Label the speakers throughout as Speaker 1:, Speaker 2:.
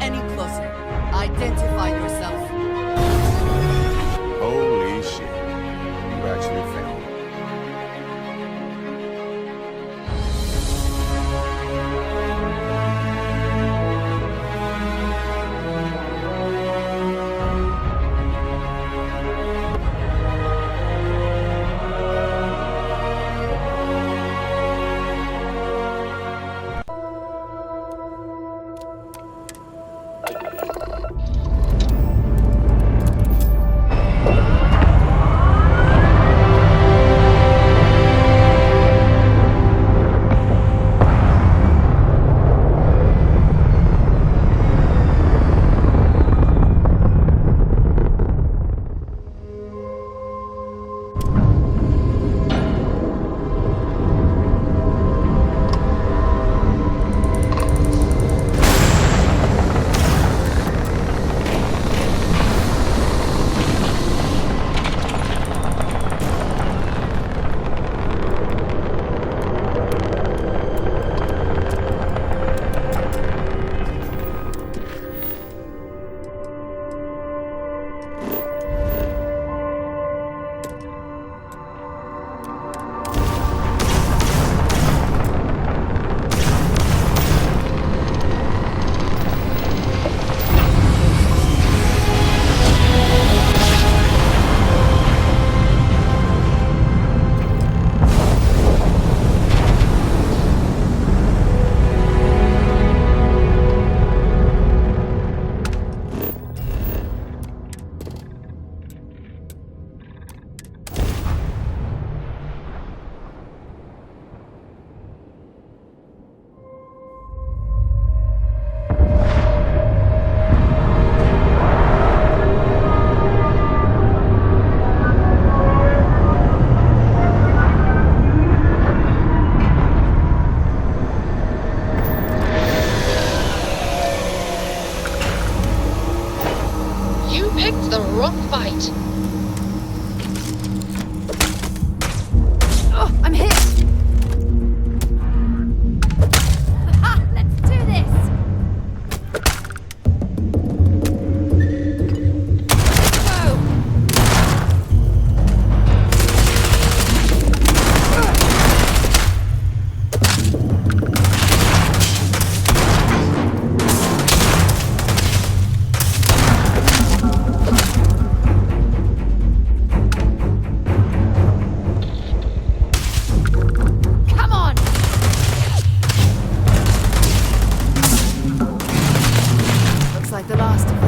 Speaker 1: any closer. Identify yourself.
Speaker 2: Holy shit. You actually found me.
Speaker 3: The wrong fight.
Speaker 4: Oh, I'm hit! Ha! Let's do this! Whoa! Come on! Looks like the last of them.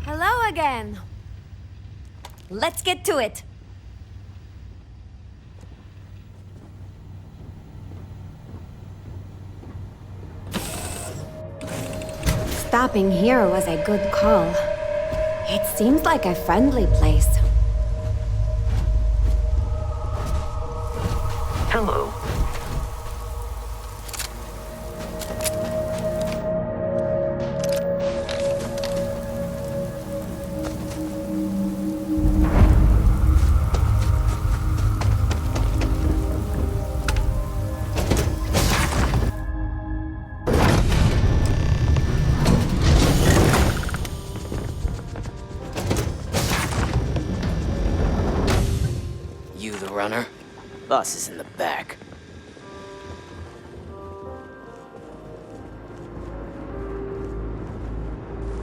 Speaker 4: Hello again. Let's get to it. Stopping here was a good call. It seems like a friendly place.
Speaker 5: Hello.
Speaker 6: You the runner? Boss is in the back.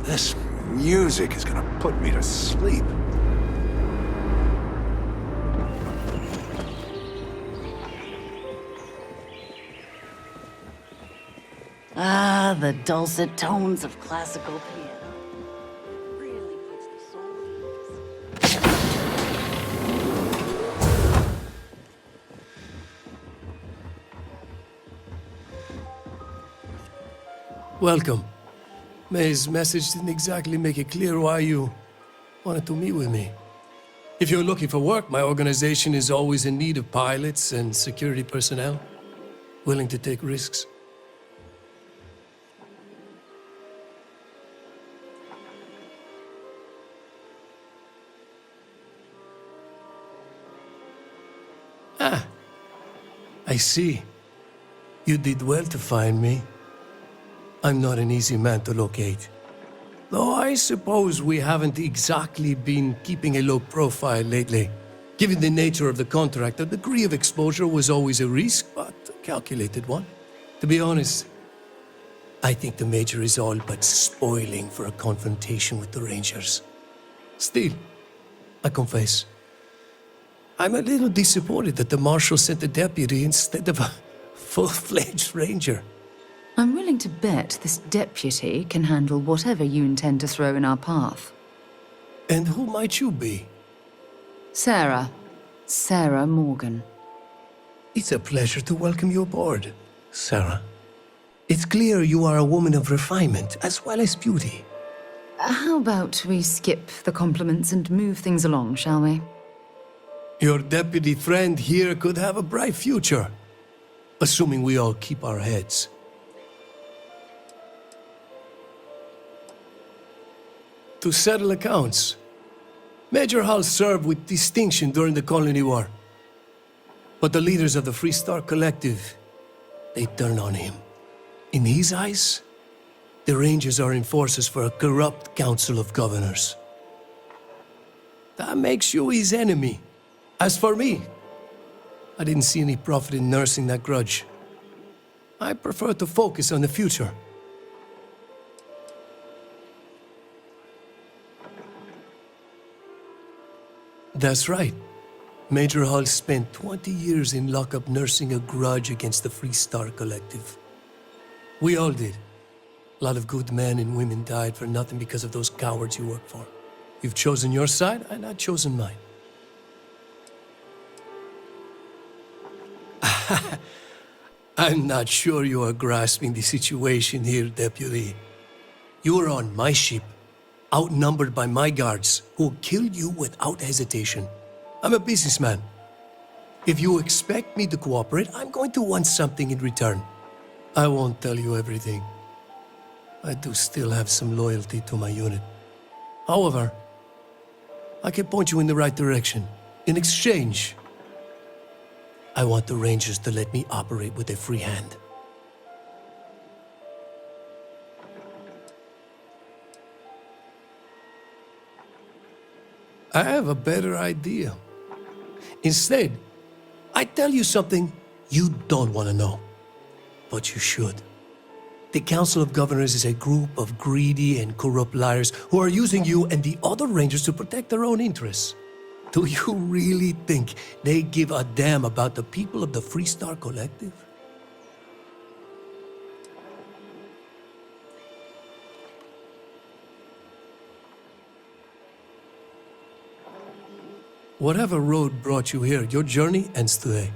Speaker 2: This music is gonna put me to sleep.
Speaker 6: Ah, the dulcet tones of classical piano. Really puts the soul at ease.
Speaker 7: Welcome. May's message didn't exactly make it clear why you wanted to meet with me. If you're looking for work, my organization is always in need of pilots and security personnel, willing to take risks. I see. You did well to find me. I'm not an easy man to locate. Though I suppose we haven't exactly been keeping a low profile lately. Given the nature of the contract, a degree of exposure was always a risk, but a calculated one. To be honest, I think the Major is all but spoiling for a confrontation with the Rangers. Still, I confess, I'm a little disappointed that the Marshal sent a deputy instead of a full-fledged Ranger.
Speaker 6: I'm willing to bet this deputy can handle whatever you intend to throw in our path.
Speaker 7: And who might you be?
Speaker 6: Sarah. Sarah Morgan.
Speaker 7: It's a pleasure to welcome you aboard, Sarah. It's clear you are a woman of refinement as well as beauty.
Speaker 6: How about we skip the compliments and move things along, shall we?
Speaker 7: Your deputy friend here could have a bright future, assuming we all keep our heads. To settle accounts, Major Hull served with distinction during the Colony War. But the leaders of the Free Star Collective, they turned on him. In his eyes, the Rangers are enforcers for a corrupt Council of Governors. That makes you his enemy. As for me, I didn't see any profit in nursing that grudge. I prefer to focus on the future. That's right. Major Hull spent 20 years in lockup nursing a grudge against the Free Star Collective. We all did. A lot of good men and women died for nothing because of those cowards you work for. You've chosen your side, and I've chosen mine. I'm not sure you are grasping the situation here, Deputy. You are on my ship, outnumbered by my guards, who will kill you without hesitation. I'm a businessman. If you expect me to cooperate, I'm going to want something in return. I won't tell you everything. I do still have some loyalty to my unit. However, I can point you in the right direction. In exchange, I want the Rangers to let me operate with a free hand. I have a better idea. Instead, I tell you something you don't want to know, but you should. The Council of Governors is a group of greedy and corrupt liars who are using you and the other Rangers to protect their own interests. Do you really think they give a damn about the people of the Free Star Collective? Whatever road brought you here, your journey ends today.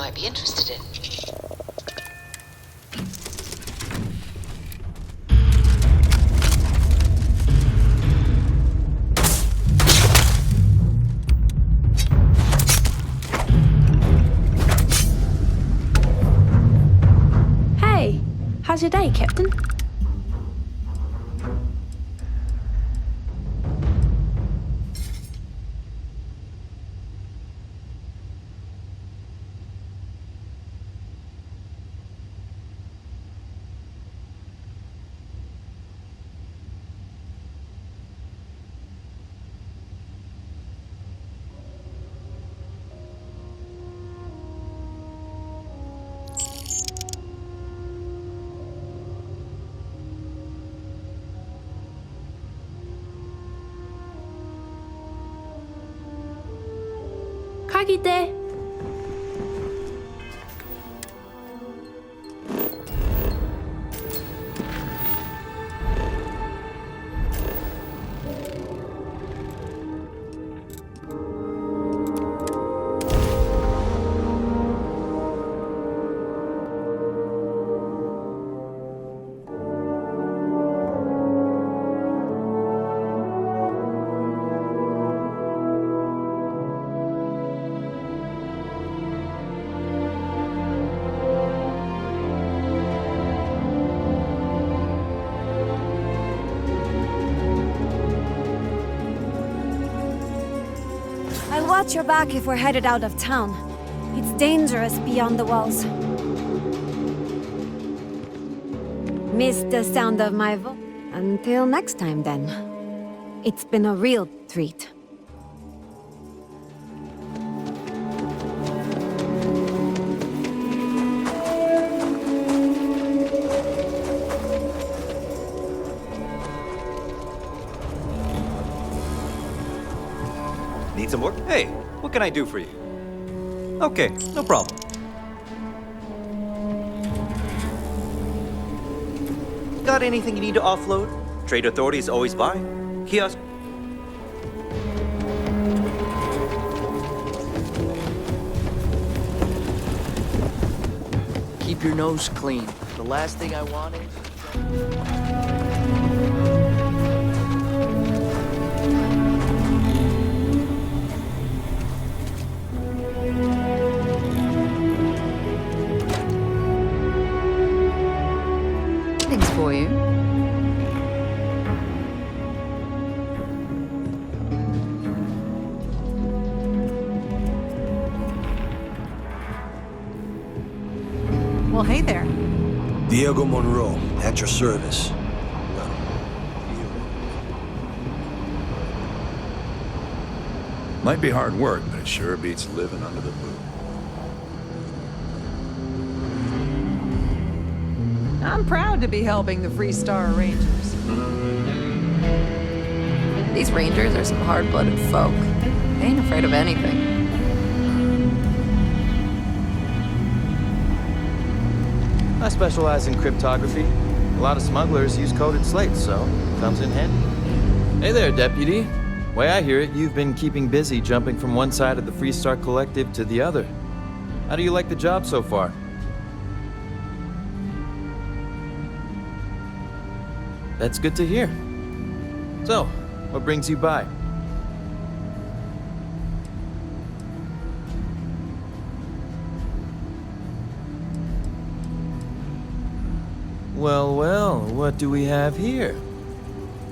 Speaker 3: might be interested in.
Speaker 5: Hey, how's your day, Captain? Kagite.
Speaker 4: I'll watch your back if we're headed out of town. It's dangerous beyond the walls. Miss the sound of my voice? Until next time, then. It's been a real treat.
Speaker 8: Need some work? Hey, what can I do for you? Okay, no problem. Got anything you need to offload? Trade Authority is always by. Kiosk.
Speaker 9: Keep your nose clean. The last thing I want is...
Speaker 6: Things for you.
Speaker 10: Well, hey there.
Speaker 11: Diego Monroe, at your service.
Speaker 2: Might be hard work, but it sure beats living under the boot.
Speaker 10: I'm proud to be helping the Freestar Rangers.
Speaker 6: These rangers are some hard-blooded folk. They ain't afraid of anything.
Speaker 12: I specialize in cryptography. A lot of smugglers use coded slates, so it comes in handy. Hey there, Deputy. Way I hear it, you've been keeping busy jumping from one side of the Freestar Collective to the other. How do you like the job so far? That's good to hear. So, what brings you by? Well, well, what do we have here?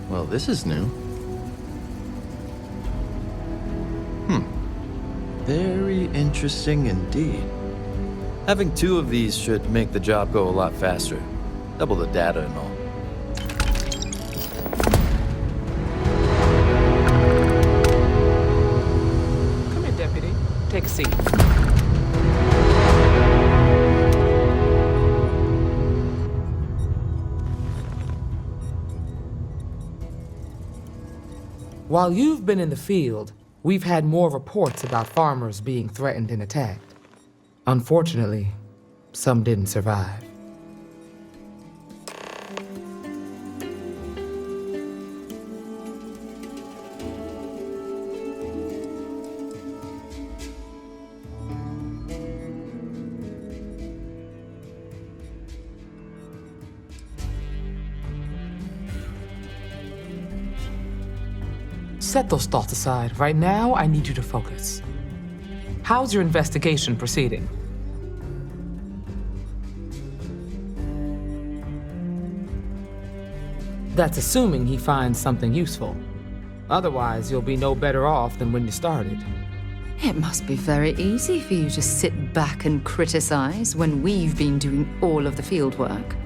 Speaker 12: Well, this is new. Very interesting indeed. Having two of these should make the job go a lot faster. Double the data and all.
Speaker 10: Come here, Deputy. Take a seat.
Speaker 13: While you've been in the field, we've had more reports about farmers being threatened and attacked. Unfortunately, some didn't survive. Set those thoughts aside. Right now, I need you to focus. How's your investigation proceeding? That's assuming he finds something useful. Otherwise, you'll be no better off than when you started.
Speaker 14: It must be very easy for you to sit back and criticize when we've been doing all of the field work.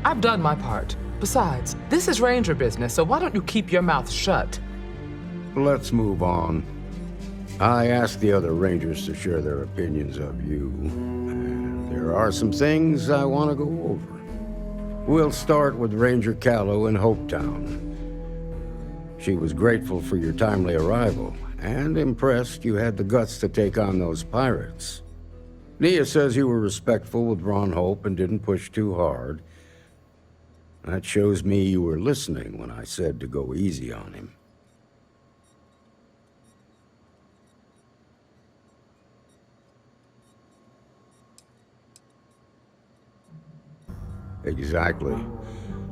Speaker 13: I've done my part. Besides, this is Ranger business, so why don't you keep your mouth shut?
Speaker 11: Let's move on. I asked the other Rangers to share their opinions of you. And there are some things I want to go over. We'll start with Ranger Callow in Hopetown. She was grateful for your timely arrival, and impressed you had the guts to take on those pirates. Nia says you were respectful with Ron Hope and didn't push too hard. That shows me you were listening when I said to go easy on him. Exactly.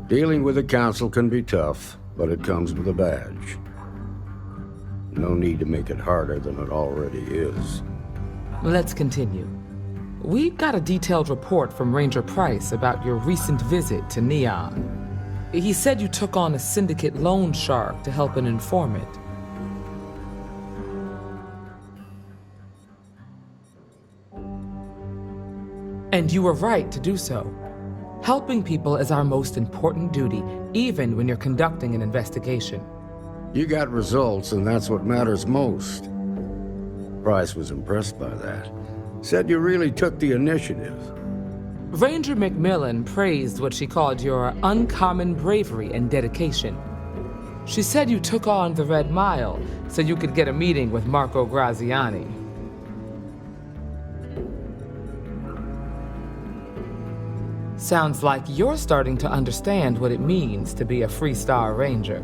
Speaker 11: Dealing with the Council can be tough, but it comes with a badge. No need to make it harder than it already is.
Speaker 13: Let's continue. We got a detailed report from Ranger Price about your recent visit to Neon. He said you took on a syndicate loan shark to help an informant. And you were right to do so. Helping people is our most important duty, even when you're conducting an investigation.
Speaker 11: You got results, and that's what matters most. Price was impressed by that. Said you really took the initiative.
Speaker 13: Ranger McMillan praised what she called your uncommon bravery and dedication. She said you took on the Red Mile so you could get a meeting with Marco Graziani. Sounds like you're starting to understand what it means to be a Freestar Ranger.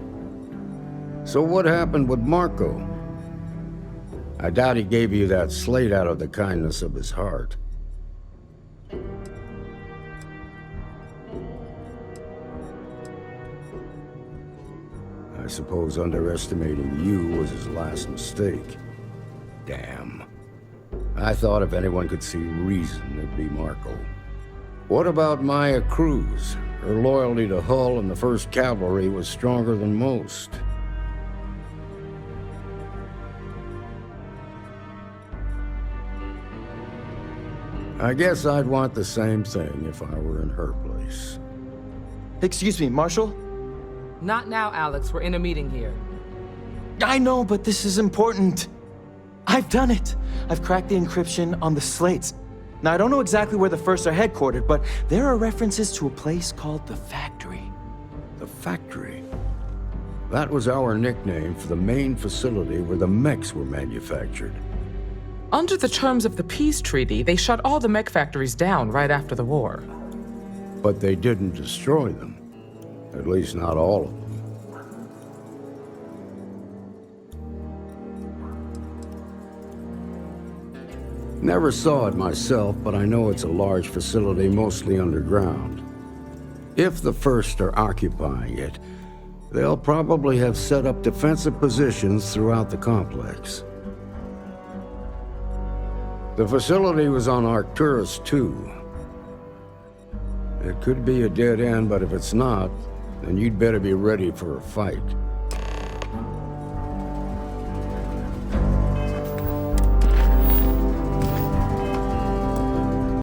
Speaker 11: So what happened with Marco? I doubt he gave you that slate out of the kindness of his heart. I suppose underestimating you was his last mistake. Damn. I thought if anyone could see reason, it'd be Marco. What about Maya Cruz? Her loyalty to Hull and the 1st Cavalry was stronger than most. I guess I'd want the same thing if I were in her place.
Speaker 12: Excuse me, Marshal?
Speaker 13: Not now, Alex. We're in a meeting here.
Speaker 12: I know, but this is important. I've done it. I've cracked the encryption on the slates. Now, I don't know exactly where the First are headquartered, but there are references to a place called the Factory.
Speaker 11: The Factory? That was our nickname for the main facility where the mechs were manufactured.
Speaker 13: Under the terms of the peace treaty, they shut all the mech factories down right after the war.
Speaker 11: But they didn't destroy them. At least not all of them. Never saw it myself, but I know it's a large facility mostly underground. If the First are occupying it, they'll probably have set up defensive positions throughout the complex. The facility was on Arcturus 2. It could be a dead end, but if it's not, then you'd better be ready for a fight.